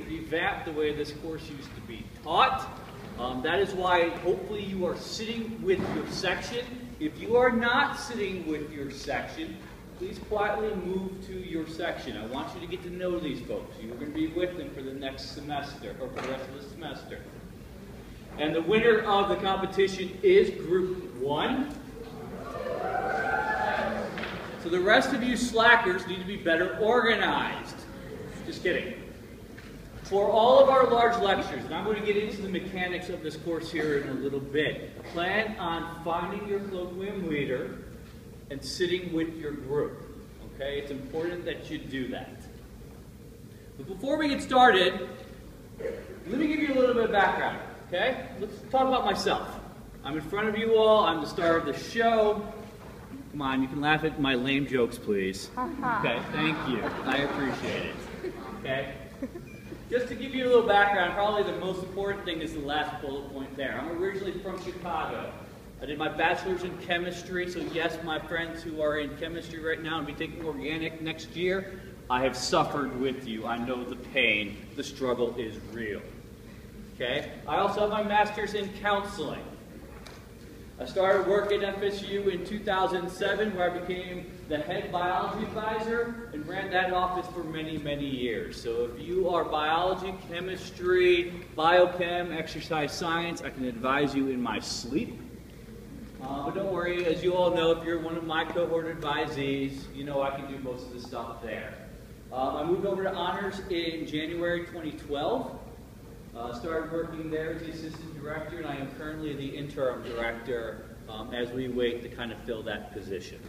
revamp the way this course used to be taught. That is why hopefully you are sitting with your section. If you are not sitting with your section, please quietly move to your section. I want you to get to know these folks. You're going to be with them for the next semester, or for the rest of the semester. And the winner of the competition is Group 1. So the rest of you slackers need to be better organized. Just kidding. For all of our large lectures, and I'm going to get into the mechanics of this course here in a little bit, plan on finding your colloquium leader and sitting with your group. Okay? It's important that you do that. But before we get started, let me give you a little bit of background. Okay? Let's talk about myself. I'm in front of you all. I'm the star of the show. Come on, you can laugh at my lame jokes, please. Okay, thank you. I appreciate it. Okay? Just to give you a little background, probably the most important thing is the last bullet point there. I'm originally from Chicago. I did my bachelor's in chemistry, so yes, my friends who are in chemistry right now and be taking organic next year, I have suffered with you. I know the pain. The struggle is real. Okay? I also have my master's in counseling. I started work at FSU in 2007, where I became the head biology advisor and ran that office for many, many years. So if you are biology, chemistry, biochem, exercise science, I can advise you in my sleep. But don't worry, as you all know, if you're one of my cohort advisees, you know I can do most of the stuff there. I moved over to honors in January 2012. Started working there as the assistant director, and I am currently the interim director as we wait to kind of fill that position.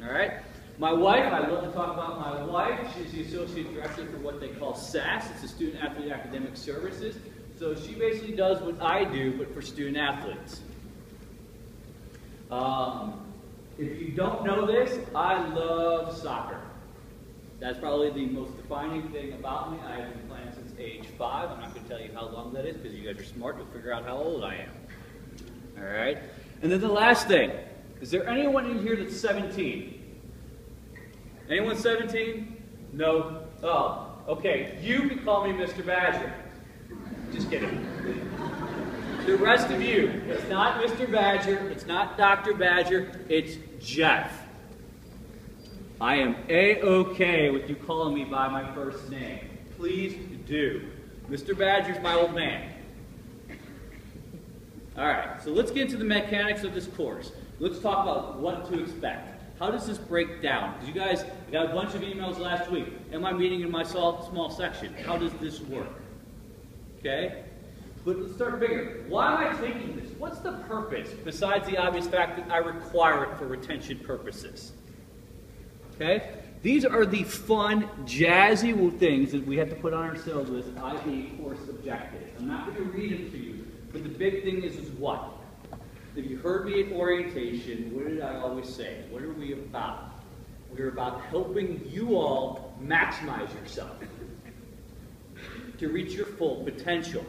All right? My wife, I love to talk about my wife. She's the associate director for what they call SAS. It's the Student Athlete Academic Services. So she basically does what I do, but for student athletes. If you don't know this, I love soccer. That's probably the most defining thing about me. I have been playing since age 5. I'm not going to tell you how long that is because you guys are smart. You'll figure out how old I am. All right? And then the last thing. Is there anyone in here that's 17? Anyone 17? No? Oh, okay. You can call me Mr. Badger. Just kidding. The rest of you, it's not Mr. Badger, it's not Dr. Badger, it's Jeff. I am A-okay with you calling me by my first name. Please do. Mr. Badger's my old man. All right, so let's get into the mechanics of this course. Let's talk about what to expect. How does this break down? Because you guys, I got a bunch of emails last week. Am I meeting in my small section? How does this work? Okay? But let's start bigger. Why am I taking this? What's the purpose, besides the obvious fact that I require it for retention purposes? Okay? These are the fun, jazzy things that we have to put on our syllabus, i.e. course objectives. I'm not going to read them to you, but the big thing is what? If you heard me at orientation, what did I always say? What are we about? We're about helping you all maximize yourself to reach your full potential.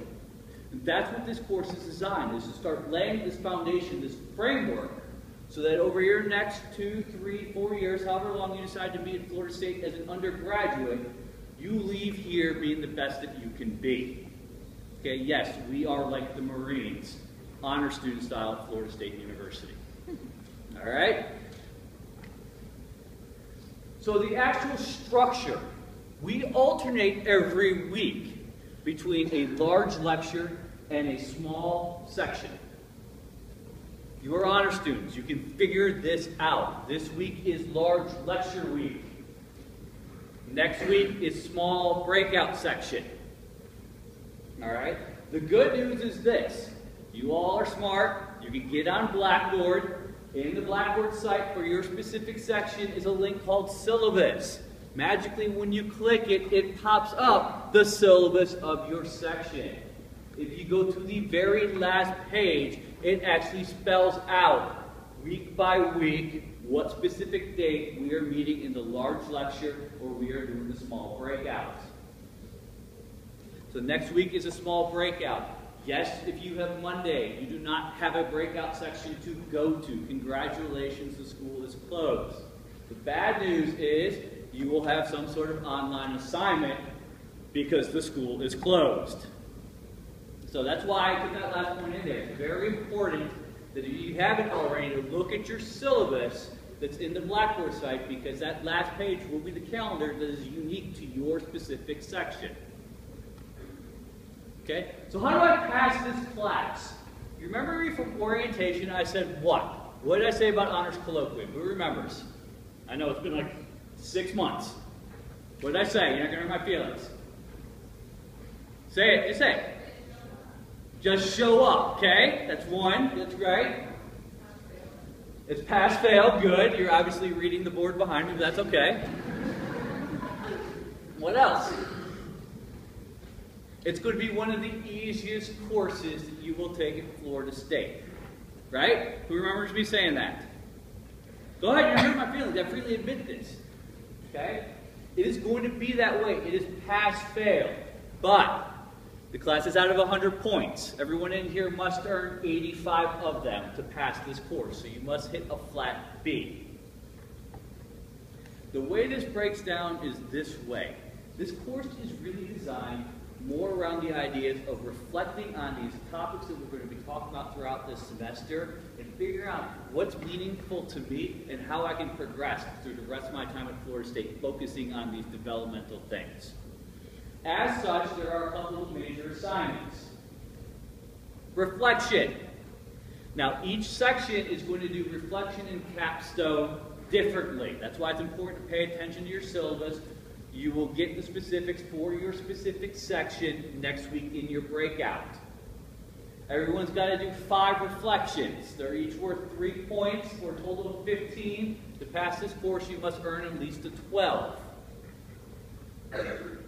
And that's what this course is designed, is to start laying this foundation, this framework, so that over your next 2, 3, 4 years, however long you decide to be at Florida State as an undergraduate, you leave here being the best that you can be. Okay, yes, we are like the Marines, honor student style at Florida State University. All right? So the actual structure, we alternate every week between a large lecture and a small section. You are honor students. You can figure this out. This week is large lecture week. Next week is small breakout section. All right? The good news is this. You all are smart. You can get on Blackboard. In the Blackboard site for your specific section is a link called syllabus. Magically, when you click it, it pops up the syllabus of your section. If you go to the very last page, it actually spells out, week by week, what specific date we are meeting in the large lecture or we are doing the small breakouts. So next week is a small breakout. Yes, if you have Monday, you do not have a breakout section to go to. Congratulations, the school is closed. The bad news is you will have some sort of online assignment because the school is closed. So that's why I put that last point in there. It's very important that if you haven't already, to look at your syllabus that's in the Blackboard site, because that last page will be the calendar that is unique to your specific section. Okay? So how do I pass this class? You remember me from orientation, I said what? What did I say about Honors Colloquium? Who remembers? I know it's been like 6 months. What did I say? You're not going to hurt my feelings. Say it. You say it. Just show up, okay? That's one. That's right. It's pass, fail. Good. You're obviously reading the board behind me, but that's okay. What else? It's going to be one of the easiest courses that you will take at Florida State. Right? Who remembers me saying that? Go ahead, you hurt my feelings. I freely admit this. Okay? It is going to be that way. It is pass, fail. But the class is out of 100 points. Everyone in here must earn 85 of them to pass this course. So you must hit a flat B. The way this breaks down is this way. This course is really designed more around the ideas of reflecting on these topics that we're going to be talking about throughout this semester and figuring out what's meaningful to me and how I can progress through the rest of my time at Florida State focusing on these developmental things. As such, there are a couple of major assignments. Reflection. Now, each section is going to do reflection and capstone differently. That's why it's important to pay attention to your syllabus. You will get the specifics for your specific section next week in your breakout. Everyone's got to do 5 reflections. They're each worth 3 points for a total of 15. To pass this course, you must earn at least a 12.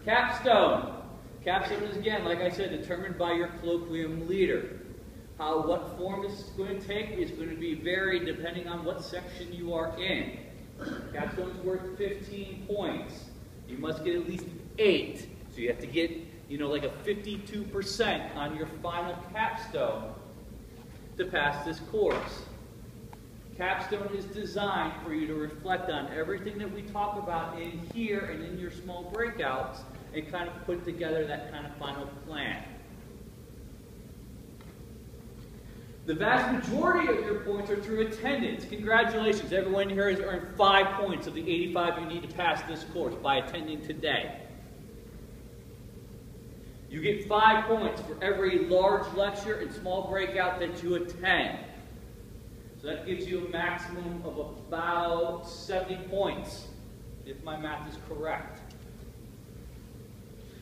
Capstone. Capstone is, again, like I said, determined by your colloquium leader. What form this is going to take is going to be varied depending on what section you are in. Capstone is worth 15 points. You must get at least 8. So you have to get, like a 52% on your final capstone to pass this course. Capstone is designed for you to reflect on everything that we talk about in here and in your small breakouts and kind of put together that kind of final plan. The vast majority of your points are through attendance. Congratulations. Everyone here has earned 5 points of the 85 you need to pass this course by attending today. You get 5 points for every large lecture and small breakout that you attend. So that gives you a maximum of about 70 points, if my math is correct.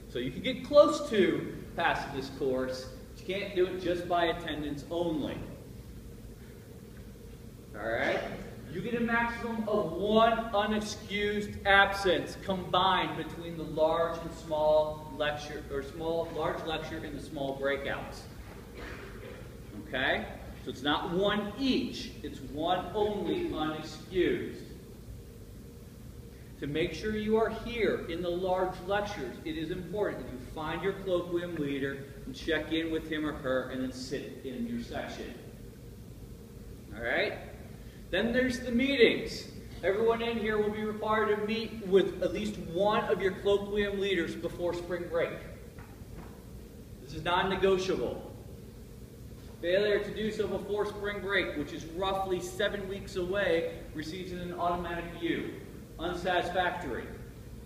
So you can get close to passing this course. You can't do it just by attendance only. Alright? You get a maximum of 1 unexcused absence combined between the large and small lecture, or large lecture and the small breakouts. Okay? So it's not 1 each, it's 1 only unexcused. To make sure you are here in the large lectures, it is important that you find your colloquium leader and check in with him or her and then sit in your section. Alright? Then there's the meetings. Everyone in here will be required to meet with at least 1 of your colloquium leaders before spring break. This is non-negotiable. Failure to do so before spring break, which is roughly 7 weeks away, receives an automatic U. Unsatisfactory.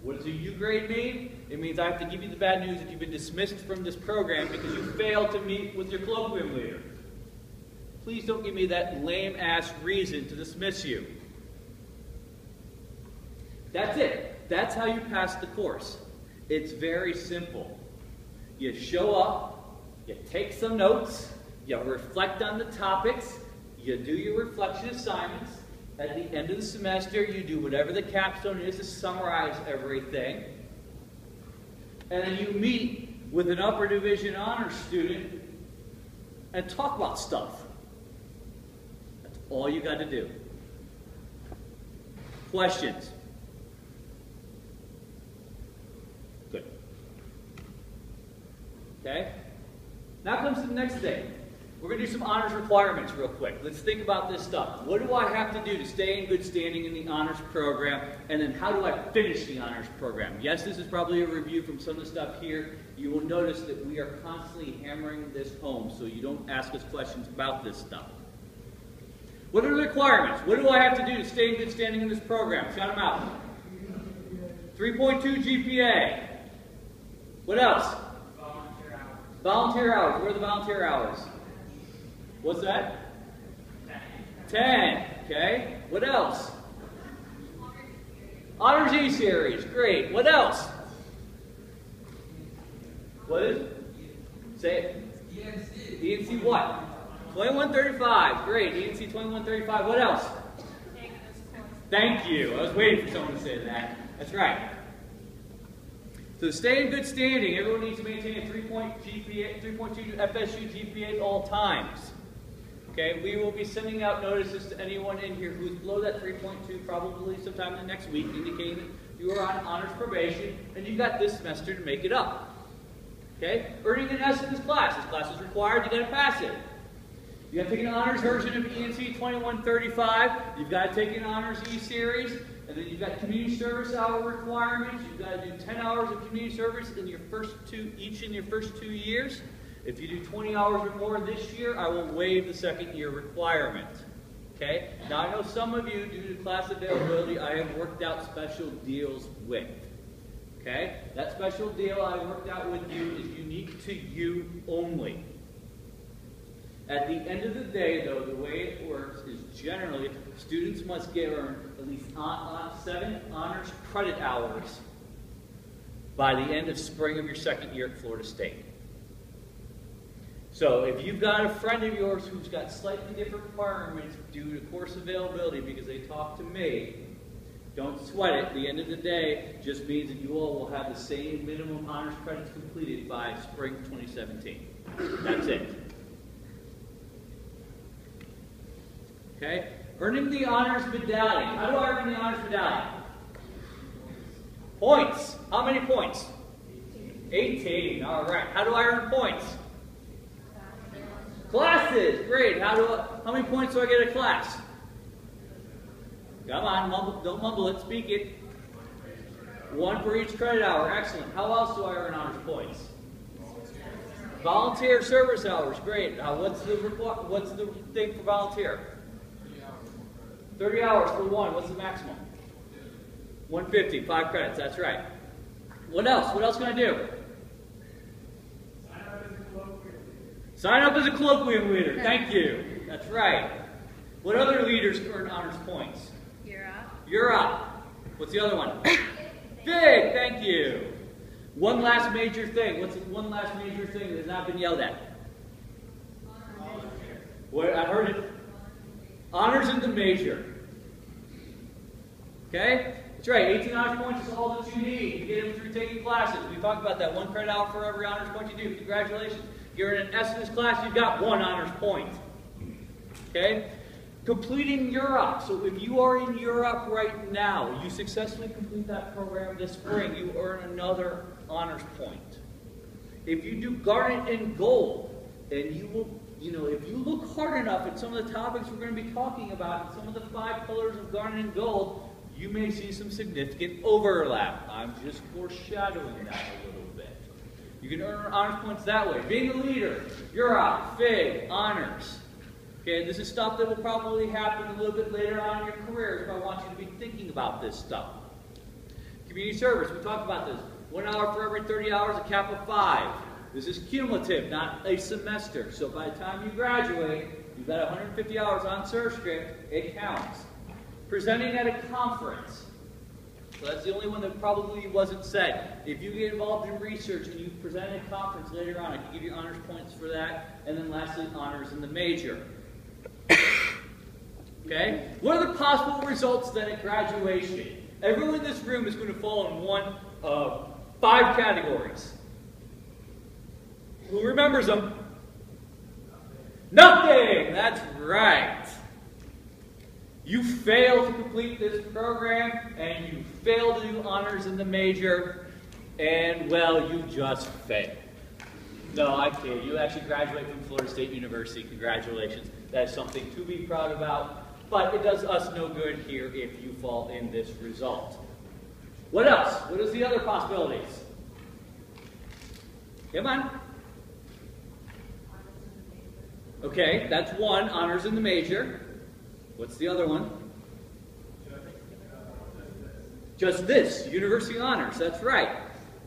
What does a U grade mean? It means I have to give you the bad news that you've been dismissed from this program because you failed to meet with your colloquium leader. Please don't give me that lame-ass reason to dismiss you. That's it. That's how you pass the course. It's very simple. You show up, you take some notes, you reflect on the topics, you do your reflection assignments. At the end of the semester, you do whatever the capstone is to summarize everything. And then you meet with an upper division honors student and talk about stuff. That's all you got to do. Questions? Good. Okay? Now comes the next thing. We're going to do some honors requirements real quick. Let's think about this stuff. What do I have to do to stay in good standing in the honors program? And then how do I finish the honors program? Yes, this is probably a review from some of the stuff here. You will notice that we are constantly hammering this home so you don't ask us questions about this stuff. What are the requirements? What do I have to do to stay in good standing in this program? Shout them out. 3.2 GPA. What else? Volunteer hours. Volunteer hours. Where are the volunteer hours? What's that? 10. Okay. What else? Honors E-Series. Great. What else? What is it? Say it. ENC what? 2135. Great. ENC 2135. What else? Thank you. I was waiting for someone to say that. That's right. So to stay in good standing, everyone needs to maintain a 3.2 FSU GPA at all times. Okay, we will be sending out notices to anyone in here who's below that 3.2 probably sometime in the next week, indicating that you are on honors probation and you've got this semester to make it up. Okay, earning an S in this class. This class is required. You got to pass it. You got to take an honors version of ENC 2135. You've got to take an honors E-Series, and then you've got community service hour requirements. You've got to do 10 hours of community service in your first each in your first 2 years. If you do 20 hours or more this year, I will waive the second year requirement. Okay? Now I know some of you, due to class availability, I have worked out special deals with. Okay? That special deal I worked out with you is unique to you only. At the end of the day, though, the way it works is generally students must earn at least 7 honors credit hours by the end of spring of your second year at Florida State. So if you've got a friend of yours who's got slightly different requirements due to course availability because they talk to me, don't sweat it. At the end of the day, just means that you all will have the same minimum honors credits completed by spring 2017. That's it. Okay? Earning the honors medallion. How do I earn the honors medallion? Points. How many points? 18. All right. How do I earn points? Classes. Great. How many points do I get a class? Come on, don't mumble it. Speak it. 1 for each credit hour. Excellent. How else do I earn honors points? Volunteer service hours. Great. What's the thing for volunteer? 30 hours for 1. What's the maximum? 150. 5 credits. That's right. What else? What else can I do? Sign up as a colloquium leader. Thank you. That's right. What other leaders earn honors points? You're up. What's the other one? Big. Thank you. One last major thing. What's one last major thing that has not been yelled at? What? I heard it. Honors in the major. Okay? That's right. 18 honors points is all that you need to get them through taking classes. We talked about that. 1 credit hour for every honors point you do. Congratulations. You're in an S in this class, you've got 1 honors point. Okay? Completing Europe. So if you are in Europe right now, you successfully complete that program this spring, you earn another honors point. If you do Garnet and Gold, and you will, if you look hard enough at some of the topics we're going to be talking about, and some of the 5 pillars of Garnet and Gold, you may see some significant overlap. I'm just foreshadowing that a little bit. You can earn honors points that way. Being a leader, Europe, FIG, honors. Okay, this is stuff that will probably happen a little bit later on in your careers, but I want you to be thinking about this stuff. Community service, we talked about this. 1 hour for every 30 hours, a cap of 5. This is cumulative, not a semester. So by the time you graduate, you've got 150 hours on Surscript, it counts. Presenting at a conference. So that's the only one that probably wasn't said. If you get involved in research and you present at a conference later on, I can give you honors points for that. And then lastly, honors in the major. Okay? What are the possible results then at graduation? Everyone in this room is going to fall in one of 5 categories. Who remembers them? Nothing! That's right. You fail to complete this program, and you fail to do honors in the major, and, well, you just failed. No, I kid. You actually graduate from Florida State University. Congratulations. That is something to be proud about. But it does us no good here if you fall in this result. What else? What is the other possibilities? Come on. Okay, that's one. Honors in the major. What's the other one? Just this. University honors. That's right.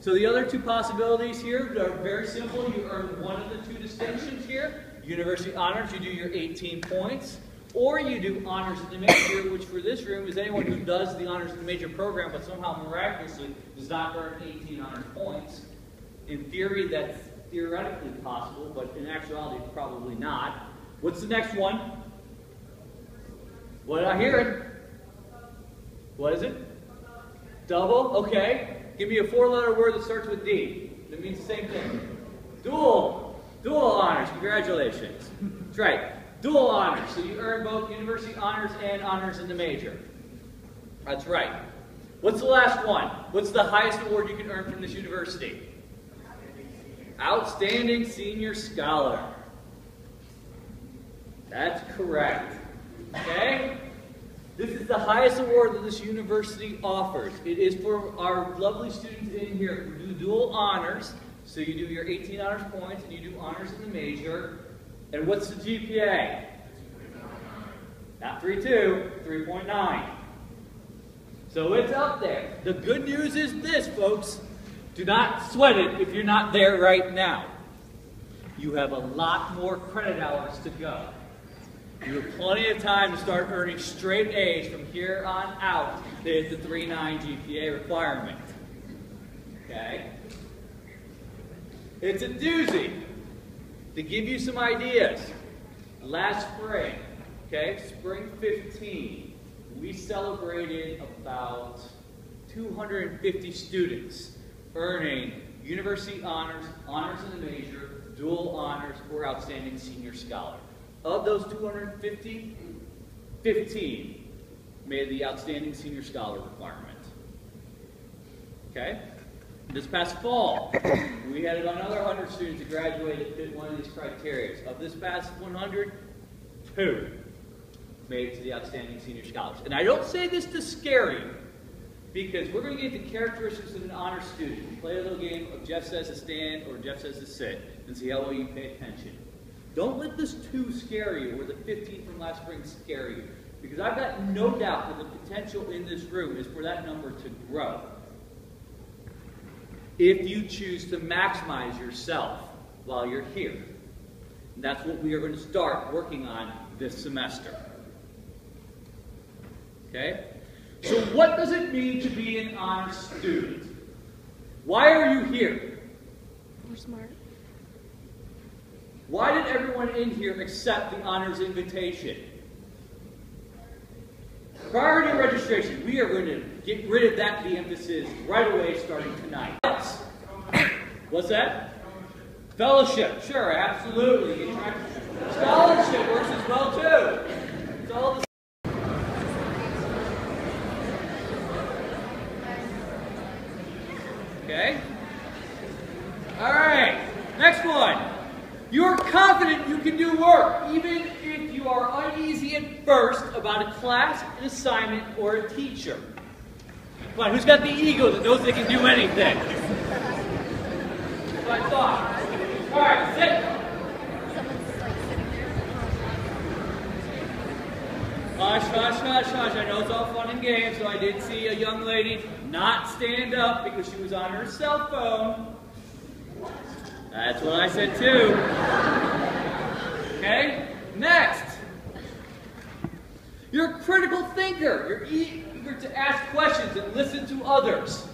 So the other two possibilities here are very simple. You earn one of the two distinctions here. University honors, you do your 18 points. Or you do honors in the major, which for this room is anyone who does the honors in the major program but somehow miraculously does not earn 18 honors points. In theory, that's theoretically possible, but in actuality, probably not. What's the next one? What did I hear? What is it? Double? Okay. Give me a four-letter word that starts with D. That means the same thing. Dual. Dual honors. Congratulations. That's right. Dual honors. So you earn both university honors and honors in the major. That's right. What's the last one? What's the highest award you can earn from this university? Outstanding Senior Scholar. That's correct. Okay? This is the highest award that this university offers. It is for our lovely students in here who do dual honors. So you do your 18 honors points and you do honors in the major. And what's the GPA? Not 3.2, 3.9. So it's up there. The good news is this, folks. Do not sweat it if you're not there right now. You have a lot more credit hours to go. You have plenty of time to start earning straight A's from here on out to hit the 3.9 GPA requirement. Okay? It's a doozy. To give you some ideas, last spring, okay, spring 15, we celebrated about 250 students earning university honors, honors in the major, dual honors, or outstanding senior scholar. Of those 250, 15 made the outstanding senior scholar requirement. Okay? This past fall, we had another 100 students who graduated that fit one of these criteria. Of this past 100, 2 made it to the outstanding senior scholars. And I don't say this to scare you, because we're going to get the characteristics of an honor student. We play a little game of Jeff says to stand or Jeff says to sit, and see how well you pay attention. Don't let this 2 scare you, or the 15 from last spring scare you, because I've got no doubt that the potential in this room is for that number to grow. If you choose to maximize yourself while you're here. And that's what we are going to start working on this semester. Okay? So what does it mean to be an honor student? Why are you here? We're smart. Why did everyone in here accept the honors invitation? Priority registration. We are going to get rid of that de-emphasis right away starting tonight. What's that? Fellowship. Sure, absolutely. Scholarship works as well too. It's all the okay? All right. Next one. You're confident you can do work, even if you are uneasy at first about a class, an assignment, or a teacher. Come on, who's got the ego that knows they can do anything? That's what I thought. All right, sit. Someone's like sitting there. Hush, hush, hush, hush. I know it's all fun and games, so I did see a young lady not stand up because she was on her cell phone. That's what I said too. Okay? Next. You're a critical thinker. You're eager to ask questions and listen to others.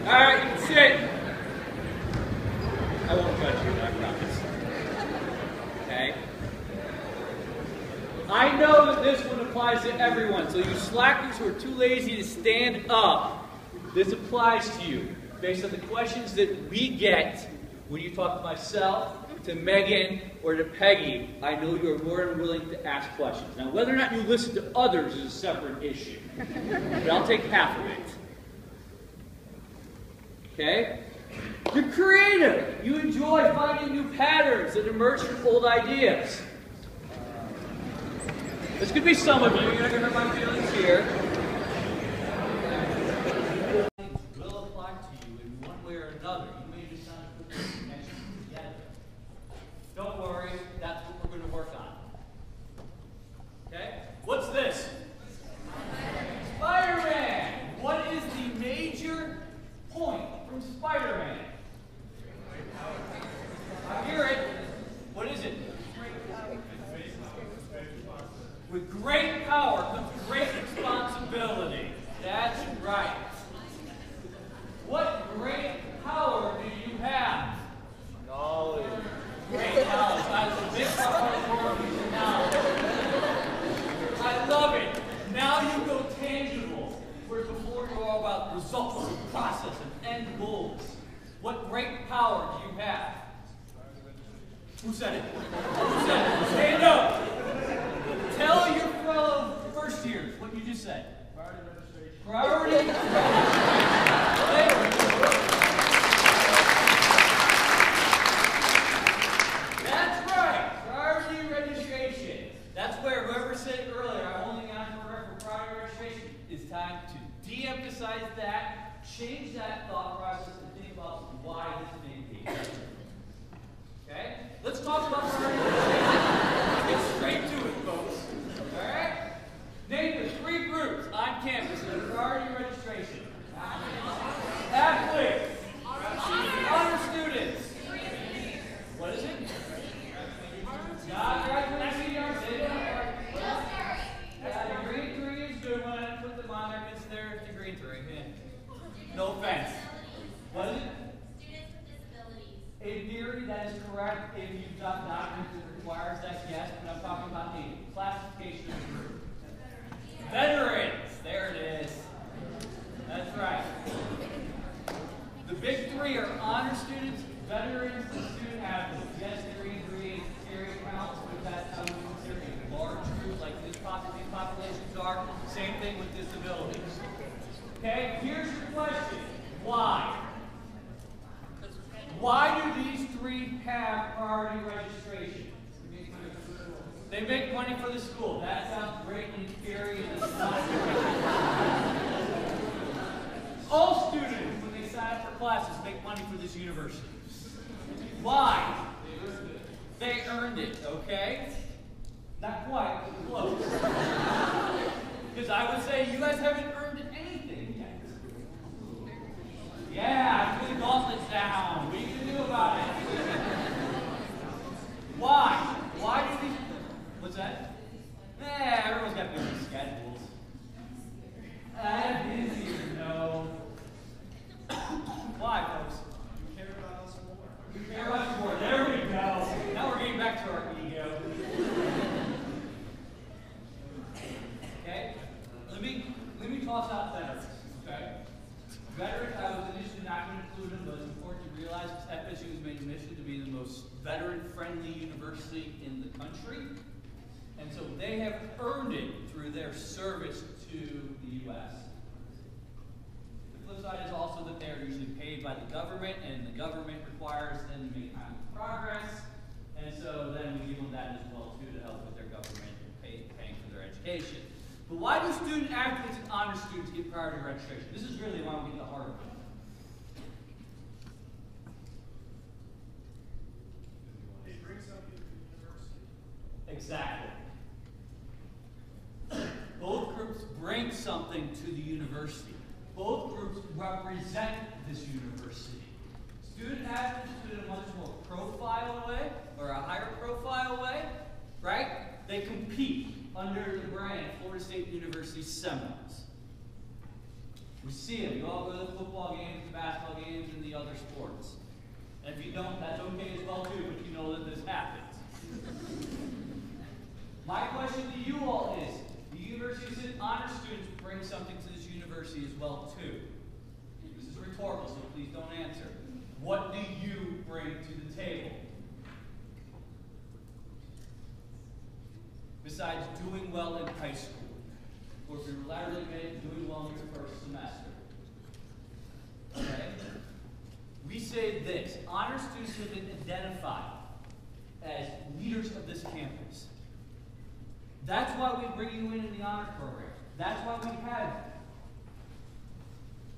All right, you can sit. I won't judge you, I promise. Okay? I know that this one applies to everyone, so you slackers who are too lazy to stand up, this applies to you based on the questions that we get when you talk to myself, to Megan or to Peggy, I know you're more than willing to ask questions. Now, whether or not you listen to others is a separate issue, but I'll take half of it. Okay? You're creative. You enjoy finding new patterns that emerge from old ideas. This could be some of you. You're not going to hurt my feelings here. Will apply to you in one way or another. You may just not put those connections together. Don't worry. That's what we're going to work on. Okay? What's this? Spider-Man. What is the major point from Spider-Man? I hear it. What is it? With great power comes great responsibility. That's right. What great power do you have? Knowledge. Great knowledge. I big part of knowledge. I love it. Now you go tangible. Whereas before you were all about results and process and end goals. What great power do you have? Who said it? Who said it? Stand up. Tell your fellow first years what you just said. Priority registration. Priority. That's right. Priority registration. That's where whoever said earlier, I'm only on for priority registration. It's time to de-emphasize that, change that thought process, and think about why this may be. Okay? Let's talk about priority registration. Let's get straight to it, folks. All right? Name the 3 groups on campus in priority registration. Athletes. Honor students. What is it? Graduating seniors. Degree 3 is good one. I put them on there because they're degree 3. No offense. What is it? Students with disabilities. In theory, that is correct. If you've got documents that requires that, yes, but I'm talking about the classification of the group. Veterans. There it is. That's right. The big 3 are honor students, veterans, and student athletes. Yes, degree 3 area counts, but that's how we consider a large group like these populations are. Same thing with disabilities. Okay, here's your question. Why? Why do these 3 have priority registration? They make money for the school. That sounds great in theory. And it's not. All students, when they sign up for classes, make money for this university. Why? They earned it, okay? Not quite, but close. Because I would say you guys haven't earned anything yet. Yeah, put the gauntlets down. What are you going to do about it? Why? Why do these... What's that? Everyone's got busy schedules. I'm busy, no. Why, folks? You care about us more. We care about us more. There we go. Now we're getting back to our ego. Okay? Let me toss out veterans. Okay? Veterans, I was initially not going to include them, but it's important to realize FSU has made a mission to be the most veteran-friendly university in the country. And so they have earned it through their service to the U.S. The flip side is also that they are usually paid by the government, and the government requires them to make economic progress. And so then we give them that as well, too, to help with their government paying for their education. But why do student athletes and honor students get priority registration? This is really why we get the heart of it. They bring something to the university. Exactly. Both groups bring something to the university. Both groups represent this university. Student athletes do it in a much more profile way, or a higher profile way, right? They compete under the brand Florida State University Seminoles. We see them. You all go to the football games, the basketball games, and the other sports. And if you don't, that's okay as well too, but you know that this happens. My question to you all is, the university's honor students bring something to this university as well too. This is rhetorical, so please don't answer. What do you bring to the table? besides doing well in high school, or if you're laterally admitted, doing well in your first semester. Okay? We say this: honor students have been identified as leaders of this campus. That's why we bring you in the honor program. That's why we have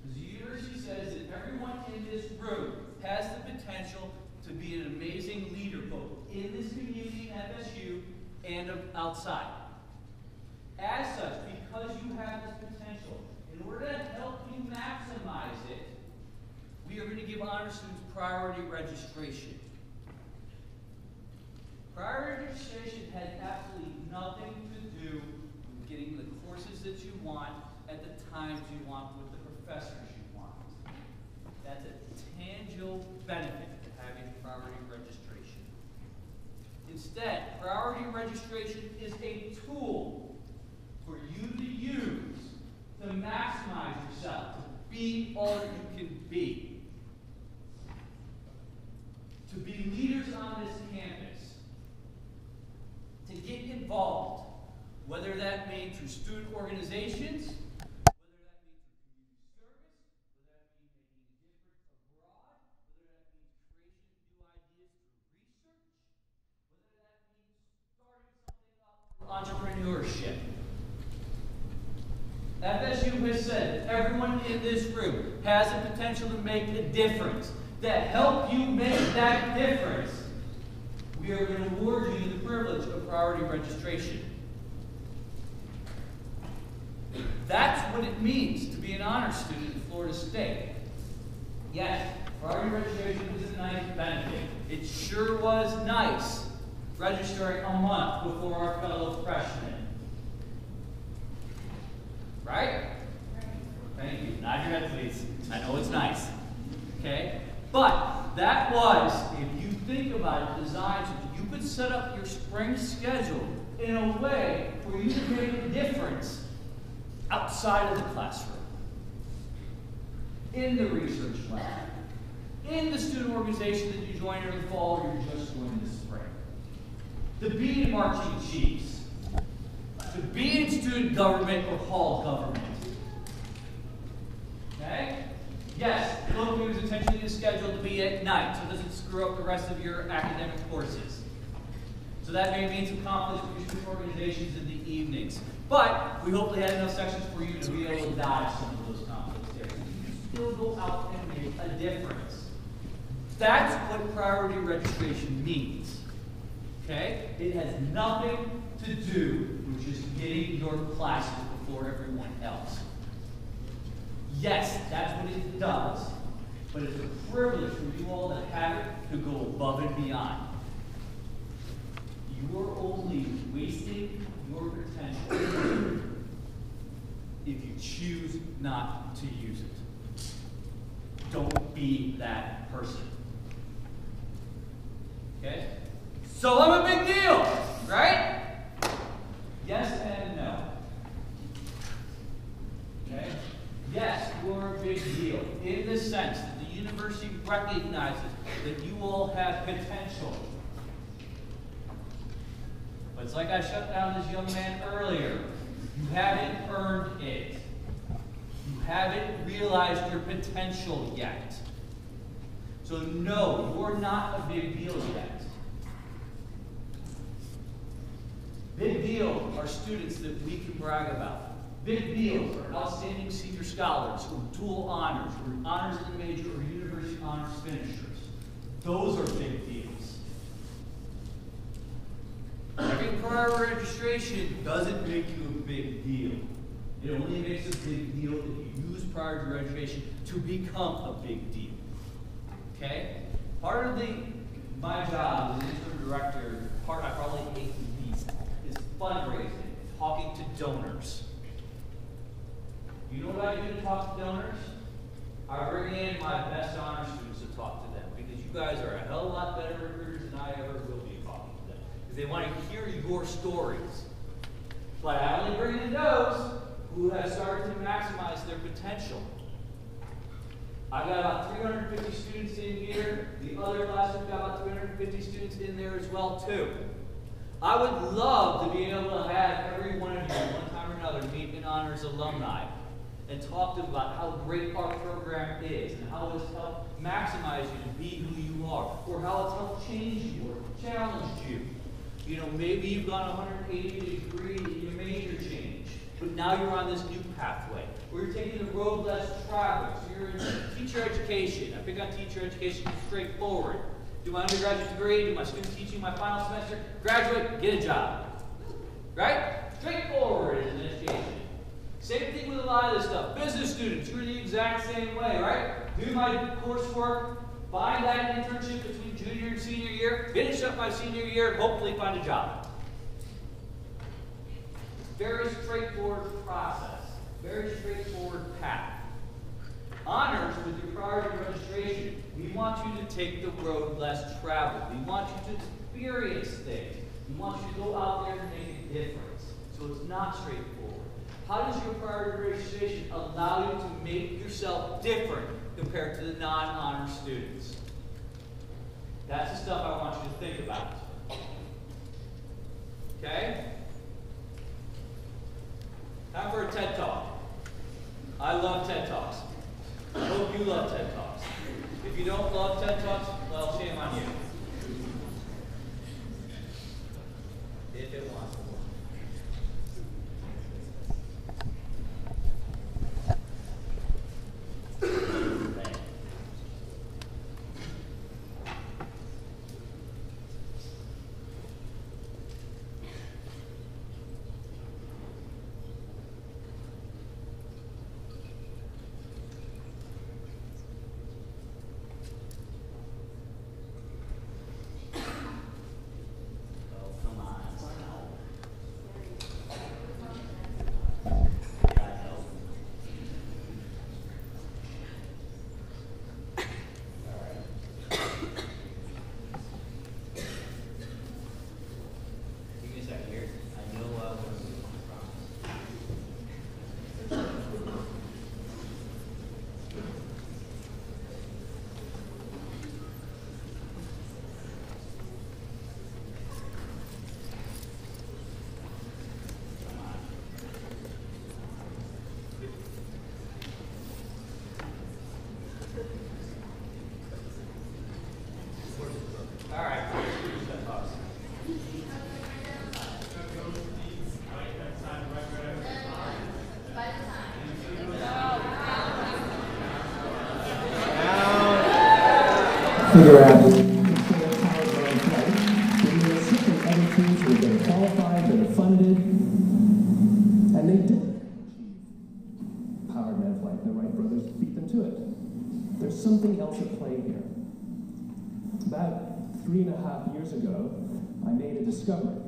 you. The university says that everyone in this room has the potential to be an amazing leader, both in this community at FSU and outside. As such, because you have this potential, in order to help you maximize it, we are going to give honor students priority registration. Priority registration has absolutely nothing to do with getting the courses that you want at the times you want with the professors you want. That's a tangible benefit to having priority registration. Instead, priority registration is a tool for you to use to maximize yourself, to be all that you can be. To be leaders on this campus. To get involved, whether that means through student organizations, whether that means through community service, whether that means making a difference abroad, whether that means creation of new ideas through research, whether that means starting something up through entrepreneurship. FSU has said that everyone in this room has the potential to make a difference. To help you make that difference, we are going to award you the privilege of priority registration. That's what it means to be an honor student at Florida State. Yes, priority registration is a nice benefit. It sure was nice registering a month before our fellow freshmen. Right? Thank you. Nod your head, please. I know it's nice. Okay? But that was, if you think about it, designed so that you could set up your spring schedule in a way for you to make a difference outside of the classroom, in the research lab, in the student organization that you joined in the fall or you're just joining this spring, to be in marching chiefs, to be in student government or hall government. Okay? Yes, Colloquium is intentionally scheduled to be at night, so it doesn't screw up the rest of your academic courses. So that may mean some conflicts with your student organizations in the evenings. But we hopefully had enough sections for you to be able to dodge some of those conflicts there. You can still go out and make a difference. That's what priority registration means. Okay? It has nothing to do with just getting your classes before everyone else. Yes, that's what it does. But it's a privilege for you all to have it to go above and beyond. You are only wasting your potential if you choose not to use it. Don't be that person. Okay? So I'm a big deal, right? Yes and no. Okay? Yes, you're a big deal in the sense that the university recognizes that you all have potential. But it's like I shut down this young man earlier. You haven't earned it. You haven't realized your potential yet. So no, you're not a big deal yet. Big deal are students that we can brag about. Big deals are outstanding senior scholars, or dual honors, or honors in the major, or university honors finishers. Those are big deals. Having prior registration doesn't make you a big deal. It only makes a big deal if you use prior registration to become a big deal. Okay? Part of my job as an interim director, part I probably hate the least, is fundraising, talking to donors. You know what I do to talk to donors? I bring in my best honor students to talk to them because you guys are a hell of a lot better recruiters than I ever will be talking to them. Because they want to hear your stories. But I only bring in those who have started to maximize their potential. I've got about 350 students in here. The other class has got about 350 students in there as well, too. I would love to be able to have every one of you, one time or another, meet an honors alumni and talk to them about how great our program is and how it's helped maximize you to be who you are, or how it's helped change you or challenge you. You know, maybe you've gone 180 degrees in your major change, but now you're on this new pathway where you're taking the road less traveled. So you're in teacher education. I pick on teacher education because it's straightforward. Do my undergraduate degree, do my student teaching my final semester, graduate, get a job. Right? Straightforward as an education. Same thing with a lot of this stuff. Business students, you're the exact same way, right? Do my coursework, find that internship between junior and senior year, finish up my senior year, hopefully find a job. Very straightforward process. Very straightforward path. Honors, with your priority registration, we want you to take the road less traveled. We want you to experience things. We want you to go out there and make a difference. So it's not straightforward. How does your priority registration allow you to make yourself different compared to the non-honor students? That's the stuff I want you to think about. Okay? Time for a TED Talk. I love TED Talks. I hope you love TED Talks. If you don't love TED Talks, well, shame on you. If it wants to. Figure out other teams who have been qualified, that are funded, and they did achieve powered man flight. The Wright brothers beat them to it. There's something else at play here. About 3.5 years ago, I made a discovery,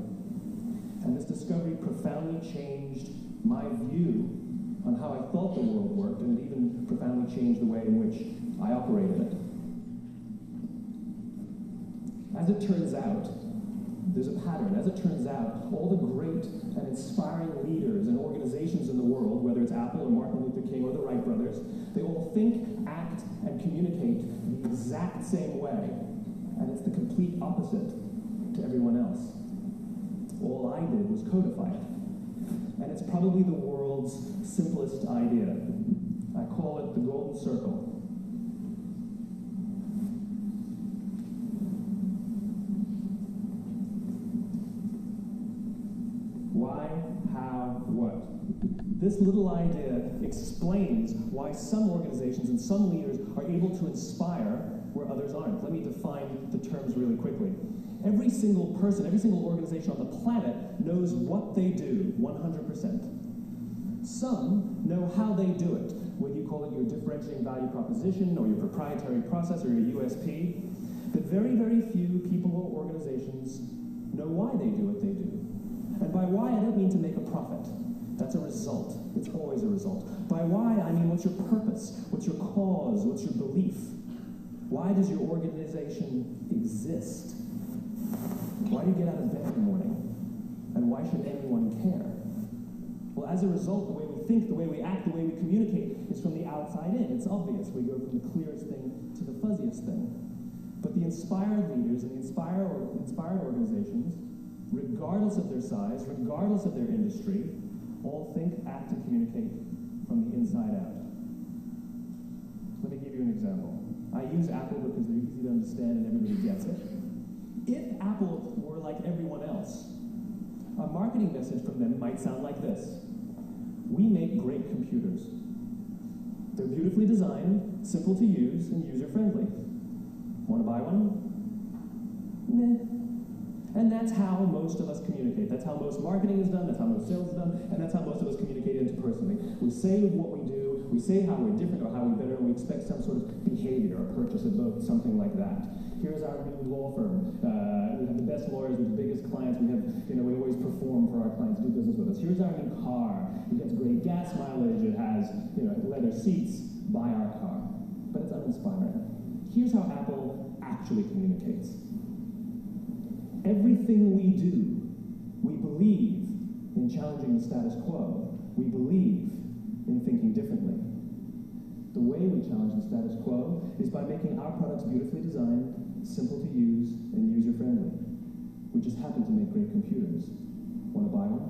and this discovery profoundly changed my view on how I thought the world worked, and it even profoundly changed the way in which I operated it. As it turns out, there's a pattern. As it turns out, all the great and inspiring leaders and organizations in the world, whether it's Apple or Martin Luther King or the Wright brothers, they all think, act, and communicate the exact same way. And it's the complete opposite to everyone else. All I did was codify it. And it's probably the world's simplest idea. I call it the golden circle. Why, how, what? This little idea explains why some organizations and some leaders are able to inspire where others aren't. Let me define the terms really quickly. Every single person, every single organization on the planet knows what they do, 100%. Some know how they do it, whether you call it your differentiating value proposition or your proprietary process or your USP. But very, very few people or organizations know why they do what they do. And by why, I don't mean to make a profit. That's a result. It's always a result. By why, I mean what's your purpose? What's your cause? What's your belief? Why does your organization exist? Why do you get out of bed in the morning? And why should anyone care? Well, as a result, the way we think, the way we act, the way we communicate is from the outside in. It's obvious. We go from the clearest thing to the fuzziest thing. But the inspired leaders and the inspired organizations, regardless regardless of their size, regardless of their industry, all think, act, and communicate from the inside out. Let me give you an example. I use Apple because they're easy to understand and everybody gets it. If Apple were like everyone else, a marketing message from them might sound like this. We make great computers. They're beautifully designed, simple to use, and user-friendly. Want to buy one? Meh. And that's how most of us communicate. That's how most marketing is done, that's how most sales is done, and that's how most of us communicate interpersonally. We say what we do, we say how we're different or how we're better, and we expect some sort of behavior, a purchase, a vote, something like that. Here's our new law firm. We have the best lawyers with the biggest clients. We have, we always perform for our clients, do business with us. Here's our new car. It gets great gas mileage. It has, leather seats. Buy our car. But it's uninspiring. Here's how Apple actually communicates. Everything we do, we believe in challenging the status quo. We believe in thinking differently. The way we challenge the status quo is by making our products beautifully designed, simple to use, and user-friendly. We just happen to make great computers. Want to buy one?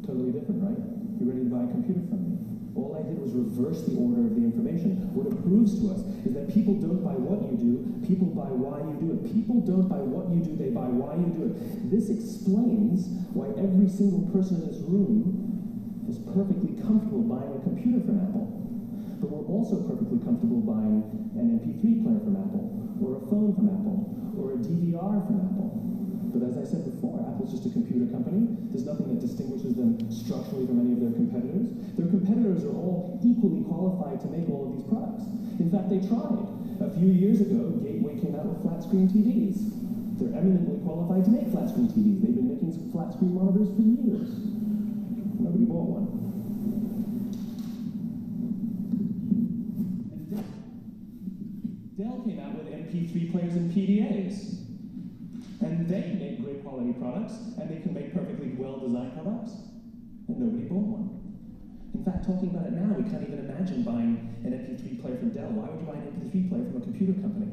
Totally different, right? You ready to buy a computer from me? All I did was reverse the order of the information. What it proves to us is that people don't buy what you do, people buy why you do it. People don't buy what you do, they buy why you do it. This explains why every single person in this room is perfectly comfortable buying a computer from Apple. But we're also perfectly comfortable buying an MP3 player from Apple, or a phone from Apple, or a DVR from Apple. But as I said before, Apple's just a computer company. There's nothing that distinguishes them structurally from any of their competitors. Their competitors are all equally qualified to make all of these products. In fact, they tried. A few years ago, Gateway came out with flat-screen TVs. They're eminently qualified to make flat-screen TVs. They've been making flat-screen monitors for years. Nobody bought one. Dell came out with MP3 players and PDAs. And they make great quality products, and they can make perfectly well-designed products, and nobody bought one. In fact, talking about it now, we can't even imagine buying an MP3 player from Dell. Why would you buy an MP3 player from a computer company?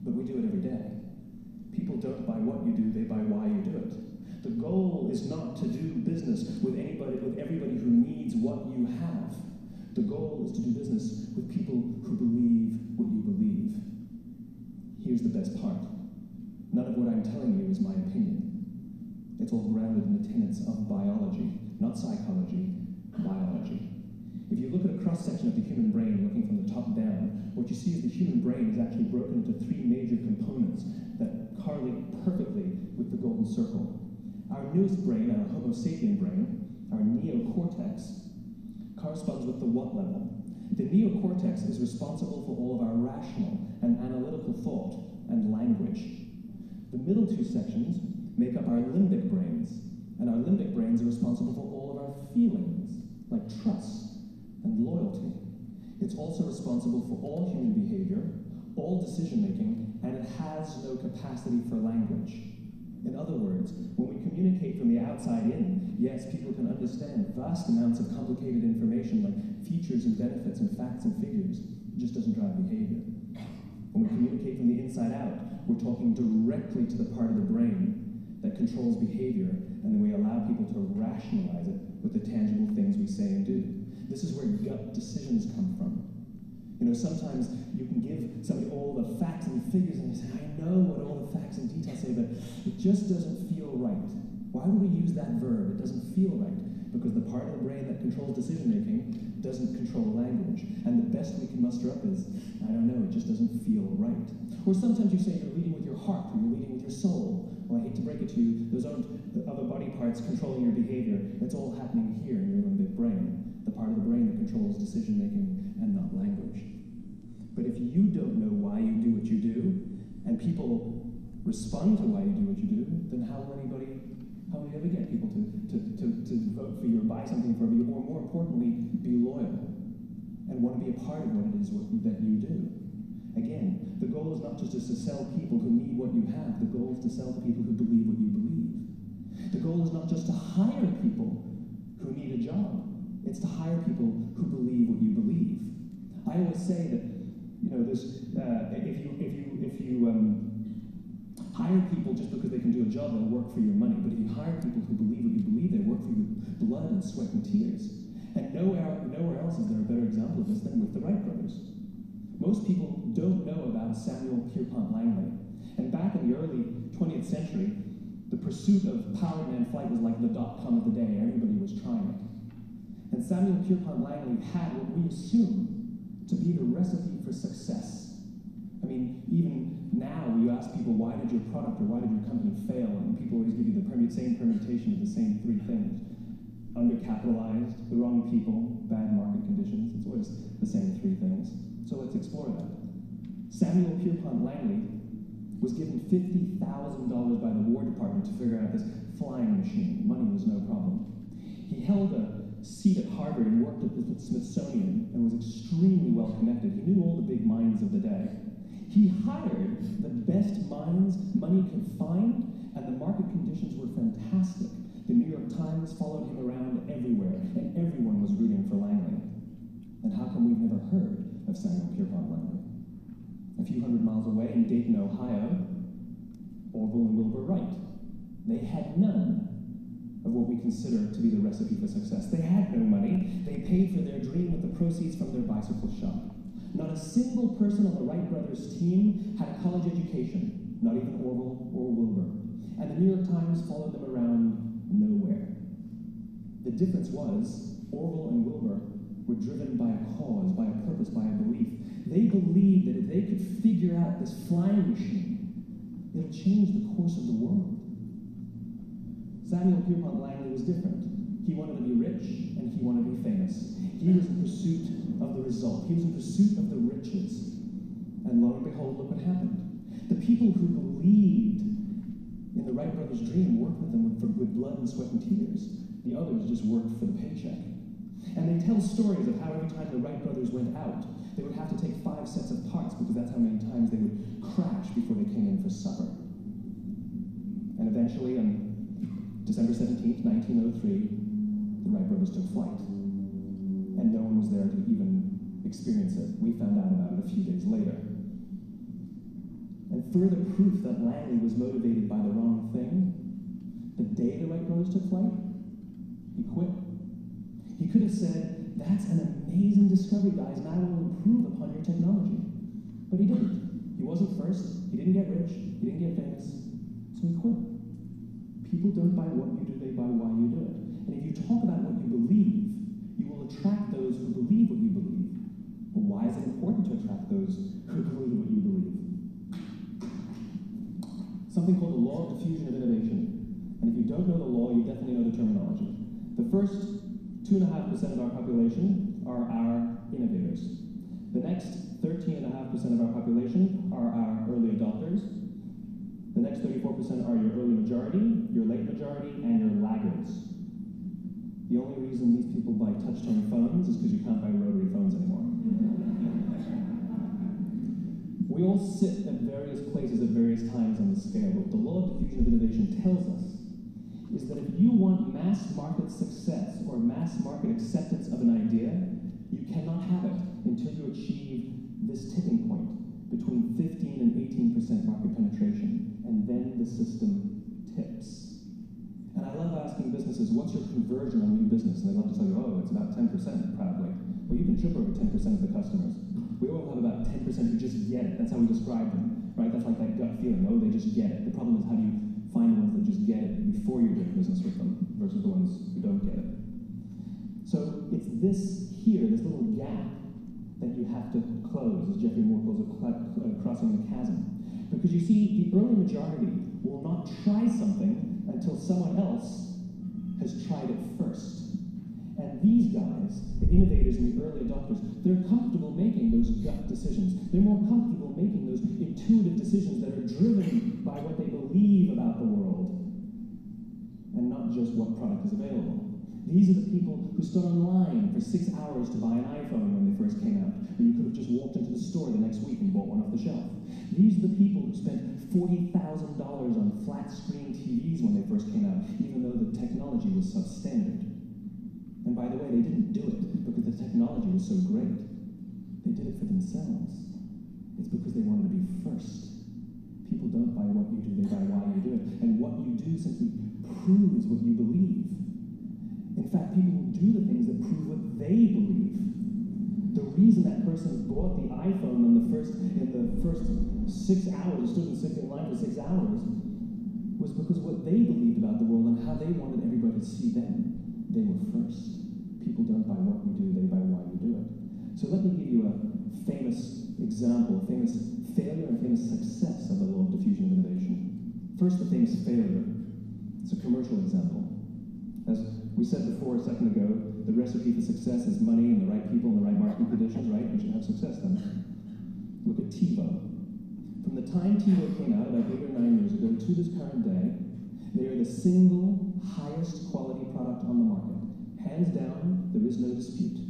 But we do it every day. People don't buy what you do, they buy why you do it. The goal is not to do business with everybody who needs what you have. The goal is to do business with people who believe what you believe. Here's the best part. None of what I'm telling you is my opinion. It's all grounded in the tenets of biology, not psychology, biology. If you look at a cross-section of the human brain, looking from the top down, what you see is the human brain is actually broken into three major components that correlate perfectly with the golden circle. Our newest brain, our Homo sapien brain, our neocortex, corresponds with the what level. The neocortex is responsible for all of our rational and analytical thought and language. The middle two sections make up our limbic brains, and our limbic brains are responsible for all of our feelings, like trust and loyalty. It's also responsible for all human behavior, all decision-making, and it has no capacity for language. In other words, when we communicate from the outside in, yes, people can understand vast amounts of complicated information like features and benefits and facts and figures. It just doesn't drive behavior. When we communicate from the inside out, we're talking directly to the part of the brain that controls behavior, and then we allow people to rationalize it with the tangible things we say and do. This is where gut decisions come from. Sometimes you can give somebody all the facts and figures, and they say, I know what all the facts and details say, but it just doesn't feel right. Why would we use that verb? It doesn't feel right. Because the part of the brain that controls decision-making doesn't control language. And the best we can muster up is, I don't know, it just doesn't feel right. Or sometimes you say you're leading with your heart, or you're leading with your soul. Well, I hate to break it to you, those aren't the other body parts controlling your behavior. It's all happening here in your limbic brain, the part of the brain that controls decision-making and not language. But if you don't know why you do what you do, and people respond to why you do what you do, then how will you ever get people to vote for you or buy something from you, or more importantly, be loyal and want to be a part of what it is that you do? Again, the goal is not just to sell people who need what you have. The goal is to sell to people who believe what you believe. The goal is not just to hire people who need a job. It's to hire people who believe what you believe. I always say that, if you Hire people just because they can do a job, they'll work for your money. But if you hire people who believe what you believe, they work for you with blood and sweat and tears. And nowhere else is there a better example of this than with the Wright brothers. Most people don't know about Samuel Pierpont Langley. And back in the early 20th century, the pursuit of powered manned flight was like the .com of the day. Everybody was trying it. And Samuel Pierpont Langley had what we assume to be the recipe for success. I mean, even now, you ask people, why did your product or why did your company fail? And people always give you the same permutation of the same three things. Undercapitalized, the wrong people, bad market conditions. It's always the same three things. So let's explore that. Samuel Pierpont Langley was given $50,000 by the War Department to figure out this flying machine. Money was no problem. He held a seat at Harvard and worked at the Smithsonian and was extremely well connected. He knew all the big minds of the day. He hired the best minds money could find, and the market conditions were fantastic. The New York Times followed him around everywhere, and everyone was rooting for Langley. And how come we've never heard of Samuel Pierpont Langley? A few hundred miles away in Dayton, Ohio, Orville and Wilbur Wright. They had none of what we consider to be the recipe for success. They had no money. They paid for their dream with the proceeds from their bicycle shop. Not a single person on the Wright brothers team had a college education, not even Orville or Wilbur. And the New York Times followed them around nowhere. The difference was Orville and Wilbur were driven by a cause, by a purpose, by a belief. They believed that if they could figure out this flying machine, it'll change the course of the world. Samuel Pierpont Langley was different. He wanted to be rich, and he wanted to be famous. He was in pursuit of the result. He was in pursuit of the riches. And lo and behold, look what happened. The people who believed in the Wright brothers' dream worked with them with blood and sweat and tears. The others just worked for the paycheck. And they tell stories of how every time the Wright brothers went out, they would have to take 5 sets of parts because that's how many times they would crash before they came in for supper. And eventually, on December 17th, 1903, the Wright brothers took flight. And no one was there to even experience it. We found out about it a few days later. And further proof that Langley was motivated by the wrong thing, the day the Wright brothers took flight, he quit. He could have said, that's an amazing discovery, guys, and I will improve upon your technology. But he didn't. He wasn't first. He didn't get rich. He didn't get famous. So he quit. People don't buy what you do, they buy why you do it. And if you talk about what you believe, you will attract those who believe what you believe. But why is it important to attract those who believe what you believe? Something called the law of diffusion of innovation. And if you don't know the law, you definitely know the terminology. The first 2.5% of our population are our innovators. The next 13.5% of our population are our early adopters. The next 34% are your early majority, your late majority, and your laggards. The only reason these people buy touch-tone phones is because you can't buy rotary phones anymore. We all sit at various places at various times on the scale. What the law of diffusion of innovation tells us is that if you want mass market success or mass market acceptance of an idea, you cannot have it until you achieve this tipping point between 15 and 18% market penetration, and then the system tips. And I love asking businesses, what's your conversion on new business? And they love to tell you, oh, it's about 10%, proudly. Well, you can trip over 10% of the customers. We all have about 10% who just get it. That's how we describe them, right? That's like that gut feeling, oh, they just get it. The problem is, how do you find the ones that just get it before you're doing business with them versus the ones who don't get it? So it's this here, this little gap, that you have to close, as Jeffrey Moore calls it, crossing the chasm. Because you see, the early majority will not try something until someone else has tried it first. And these guys, the innovators and the early adopters, they're comfortable making those gut decisions. They're more comfortable making those intuitive decisions that are driven by what they believe about the world, and not just what product is available. These are the people who stood online for 6 hours to buy an iPhone when they first came out, and you could have just walked into the store the next week and bought one off the shelf. These are the people who spent $40,000 on flat-screen TVs when they first came out, even though the technology was substandard. And by the way, they didn't do it because the technology was so great. They did it for themselves. It's because they wanted to be first. People don't buy what you do, they buy why you do it. And what you do simply proves what you believe. In fact, people do the things that prove what they believe. The reason that person bought the iPhone in the first 6 hours, stood in line for 6 hours, was because what they believed about the world and how they wanted everybody to see them. They were first. People don't buy what you do, they buy why you do it. So let me give you a famous example, a famous failure and a famous success of the law of diffusion of innovation. First, the famous failure. It's a commercial example. As we said before a second ago, the recipe for success is money and the right people and the right marketing conditions, right? We should have success then. Look at TiVo. From the time TiVo came out about 8 or 9 years ago to this current day, they are the single highest quality product on the market. Hands down, there is no dispute.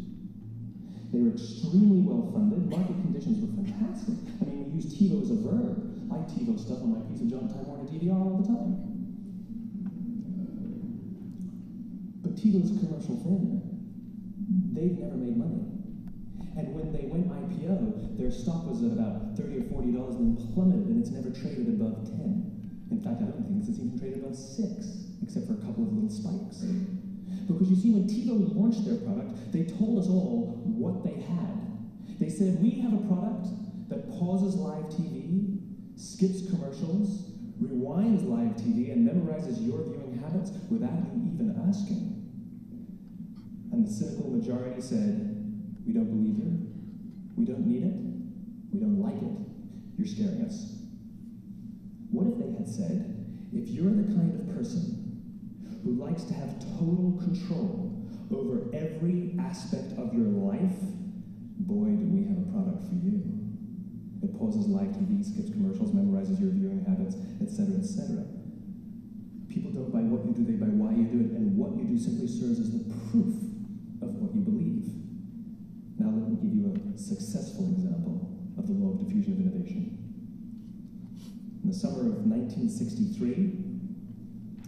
They were extremely well funded. Market conditions were fantastic. I mean, we use TiVo as a verb. I TiVo stuff on my piece of junk Time Warner DVR all the time. But TiVo's a commercial failure. They've never made money. And when they went IPO, their stock was at about $30 or $40 and then plummeted, and it's never traded above 10. In fact, I don't think it's even traded above 6, except for a couple of little spikes. Because you see, when TiVo launched their product, they told us all what they had. They said, we have a product that pauses live TV, skips commercials, rewinds live TV, and memorizes your viewing habits without you even asking. And the cynical majority said, we don't believe you, we don't need it, we don't like it, you're scaring us. What if they had said, if you're the kind of person who likes to have total control over every aspect of your life, boy, do we have a product for you. It pauses live TV, skips commercials, memorizes your viewing habits, etc., etc. People don't buy what you do, they buy why you do it, and what you do simply serves as the proof of what you believe. Now let me give you a successful example of the law of diffusion of innovation. In the summer of 1963,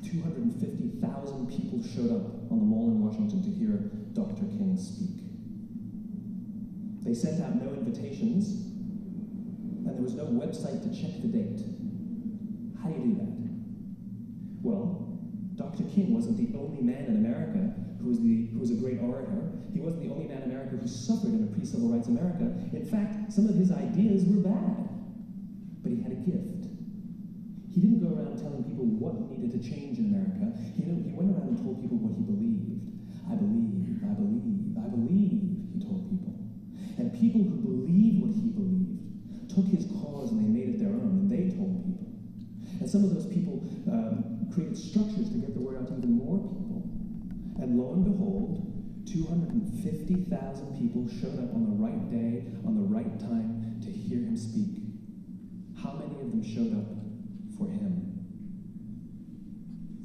250,000 people showed up on the Mall in Washington to hear Dr. King speak. They sent out no invitations, and there was no website to check the date. How do you do that? Well, Dr. King wasn't the only man in America who was a great orator. He wasn't the only man in America who suffered in a pre-civil rights America. In fact, some of his ideas were bad, but he had a gift. He didn't go around telling people what needed to change in America. He went around and told people what he believed. I believe, I believe, I believe, he told people. And people who believed what he believed took his cause and they made it their own, and they told people. And some of those people created structures to get the word out to even more people. And lo and behold, 250,000 people showed up on the right day, on the right time, to hear him speak. How many of them showed up for him?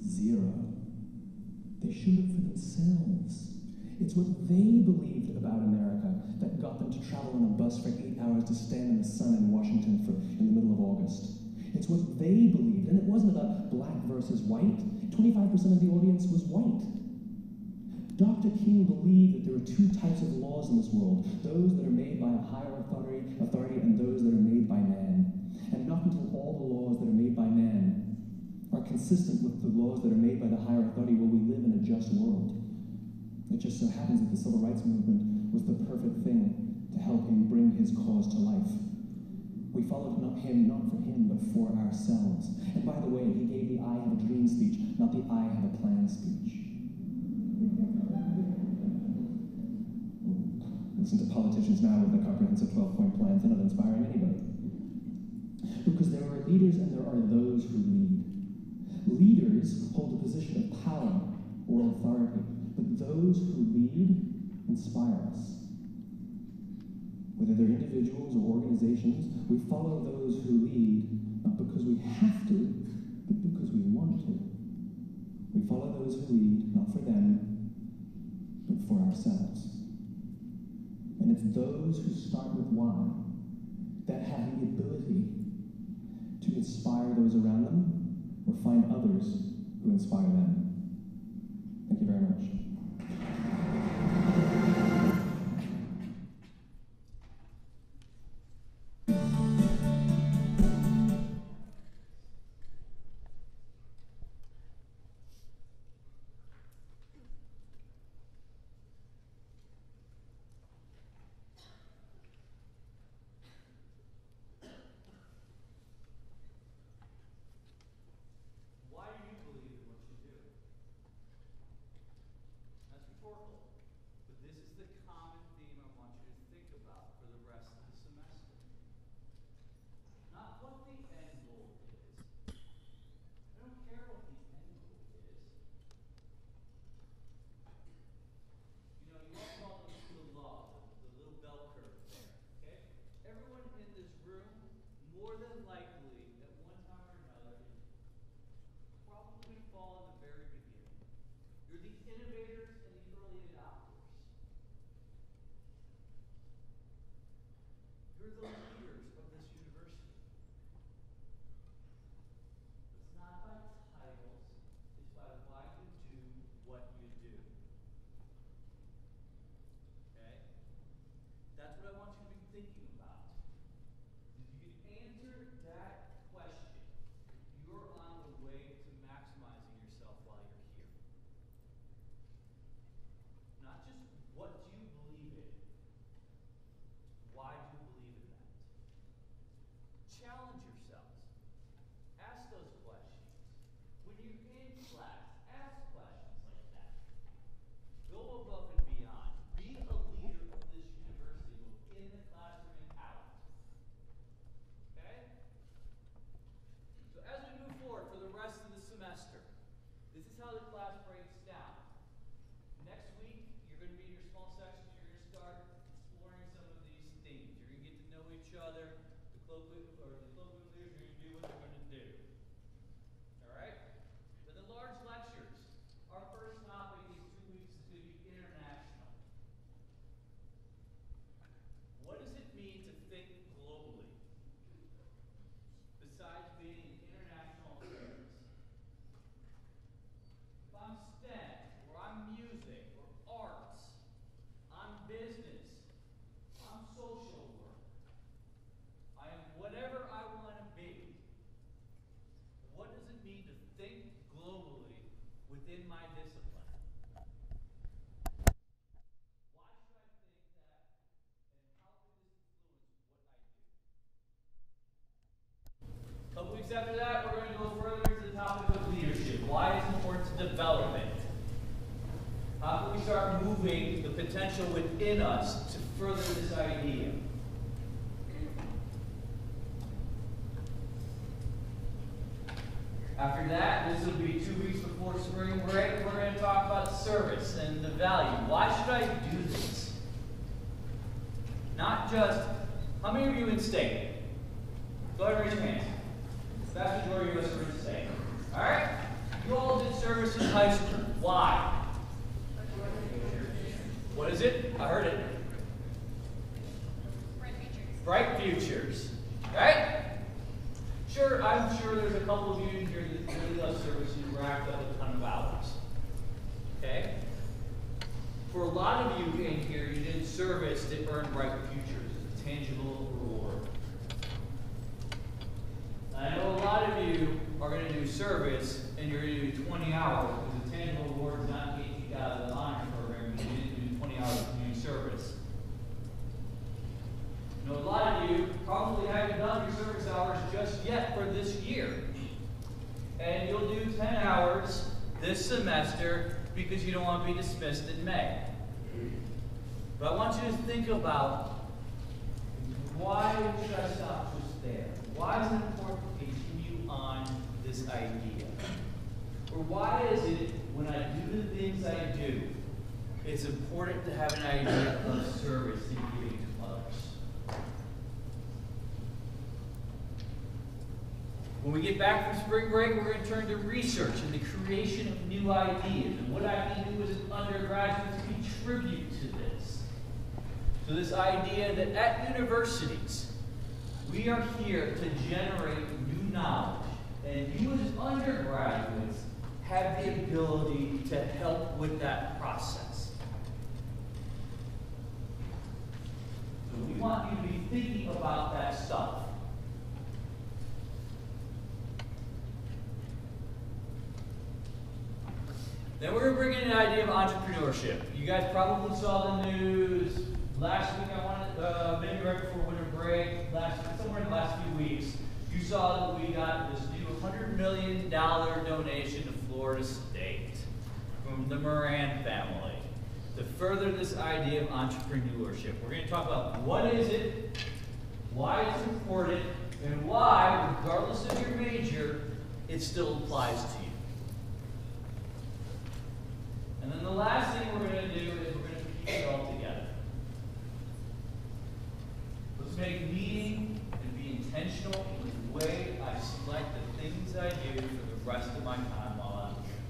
0. They showed up for themselves. It's what they believed about America that got them to travel on a bus for 8 hours to stand in the sun in Washington in the middle of August. It's what they believed, and it wasn't about black versus white. 25% of the audience was white. Dr. King believed that there are 2 types of laws in this world, those that are made by a higher authority and those that are made by man. And not until all the laws that are made by man are consistent with the laws that are made by the higher authority will we live in a just world. It just so happens that the civil rights movement was the perfect thing to help him bring his cause to life. We followed him not for him, but for ourselves. And by the way, he gave the I have a dream speech, not the I have a plan speech. Listen to politicians now with their comprehensive 12-point plans. They're not inspiring anybody. Because there are leaders and there are those who lead. Leaders hold a position of power or authority, but those who lead inspire us. Whether they're individuals or organizations, we follow those who lead, not because we have to, but because we want to. We follow those who lead, not for them, but for ourselves. And it's those who start with why that have the ability to inspire those around them or find others who inspire them. Thank you very much. You're the innovators and the early adopters. You're the leaders of this university. It's not by titles, it's by why you do what you do. Okay? That's what I want you to be thinking about. If you can answer that question, you're on the way to maximizing yourself while you're here. Not just what do you believe in, why do you believe in that? Challenge yourselves. Ask those questions. When you're in class, ask questions like that. Go above and beyond. Be a leader of this university, both in the classroom and out. Okay? So as we move forward for the rest of the semester, this is how the class breaks down. Next week, you're going to be in your small sections. You're going to start exploring some of these themes. You're going to get to know each other. The colloquium leaders are going to do what they're going to do. All right? Then the large lectures. Our first topic in 2 weeks is going to be international. What does it mean to think globally? Besides being an international affairs. If I'm STEM, or I'm music, or arts, I'm business, I'm social work, I am whatever I want to be. What does it mean to think globally within my discipline? Why should I think that, and how can this influence what I do? A couple weeks after that, we're going to go further into the topic of leadership. Why it's important to develop it. How can we start moving the potential within us to further this idea? After that, this will be 2 weeks before spring break. We're going to talk about service and the value. Why should I do this? Not just, how many of you in state? Go ahead and raise your hands. The vast majority of us are in state. All right? You all did service in high school. Why? What is it? I heard it. Bright futures. Right? Sure, I'm sure there's a couple of you in here that really love service and racked up a ton of hours. Okay? For a lot of you in here, you did service to earn bright futures, a tangible reward. I know a lot of you are going to do service and you're going to do 20 hours because the tangible reward is not getting you out of the honor program because you didn't do 20 hours of community service. I know a lot of you probably haven't done your service hours just yet for this year. And you'll do 10 hours this semester because you don't want to be dismissed in May. But I want you to think about, why should I stop just there? Why is it important to continue on this idea? Or why is it when I do the things I do, it's important to have an idea of service and giving to others? When we get back from spring break, we're going to turn to research and the creation of new ideas. And what I can do as an undergraduate is contribute to this. So this idea that at universities, we are here to generate new knowledge. And you as undergraduates have the ability to help with that process. So we want you to be thinking about that stuff. Then we're going to bring in the idea of entrepreneurship. You guys probably saw the news last week. Maybe right before winter break, somewhere in the last few weeks, you saw that we got this new $100 million donation to Florida State from the Moran family to further this idea of entrepreneurship. We're going to talk about what is it, why it's important, and why, regardless of your major, it still applies to you. And then the last thing we're going to do is we're going to keep it all together. Let's make meaning and be intentional with the way I select the things I do for the rest of my time while I'm here.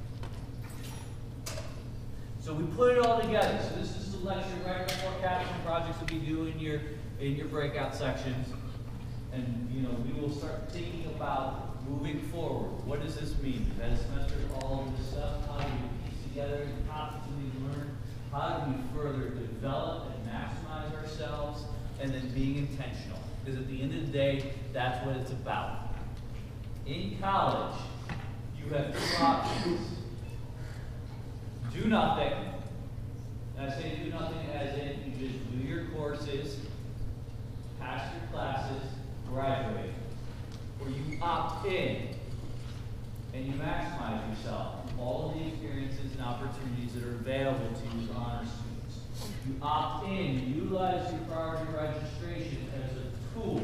So we put it all together. So this is the lecture right before capstone projects will be due in your breakout sections. And we will start thinking about moving forward. What does this mean? We've had a semester of all of this stuff. How do we piece together and constantly learn? How do we further develop and maximize ourselves? And then being intentional. Because at the end of the day, that's what it's about. In college, you have two options. Do nothing. And I say do nothing as in you just do your courses, pass your classes, graduate. Or you opt in and you maximize yourself from all of the experiences and opportunities that are available to you as honor students. You opt in, you utilize your priority registration as a tool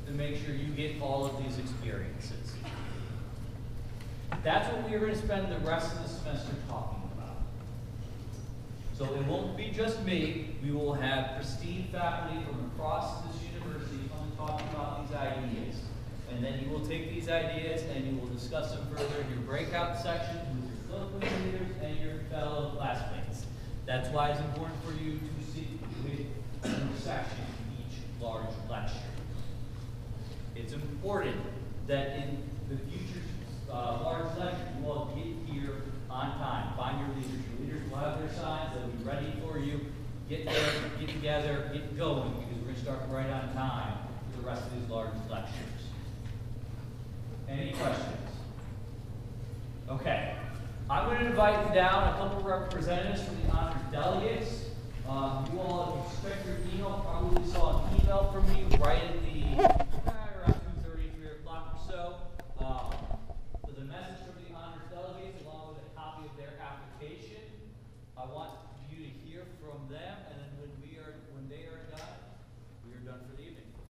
to make sure you get all of these experiences. That's what we are going to spend the rest of the semester talking about. So it won't be just me. We will have pristine faculty from across this university come talking about these ideas. And then you will take these ideas and you will discuss them further in your breakout sections with your colloquium leaders and your fellow classmates. That's why it's important for you to see with section each large lecture. It's important that in the future large lecture, you all get here on time. Find your leaders. Your leaders will have their signs. They'll be ready for you. Get there, get together, get going, because we're going to start right on time for the rest of these large lectures. Any questions? Okay. I'm going to invite down a couple of representatives from the honors delegates. You all, if you check your email, probably saw an email from me right at the around 2:30, 3 o'clock or so. With a message from the honors delegates along with a copy of their application. I want you to hear from them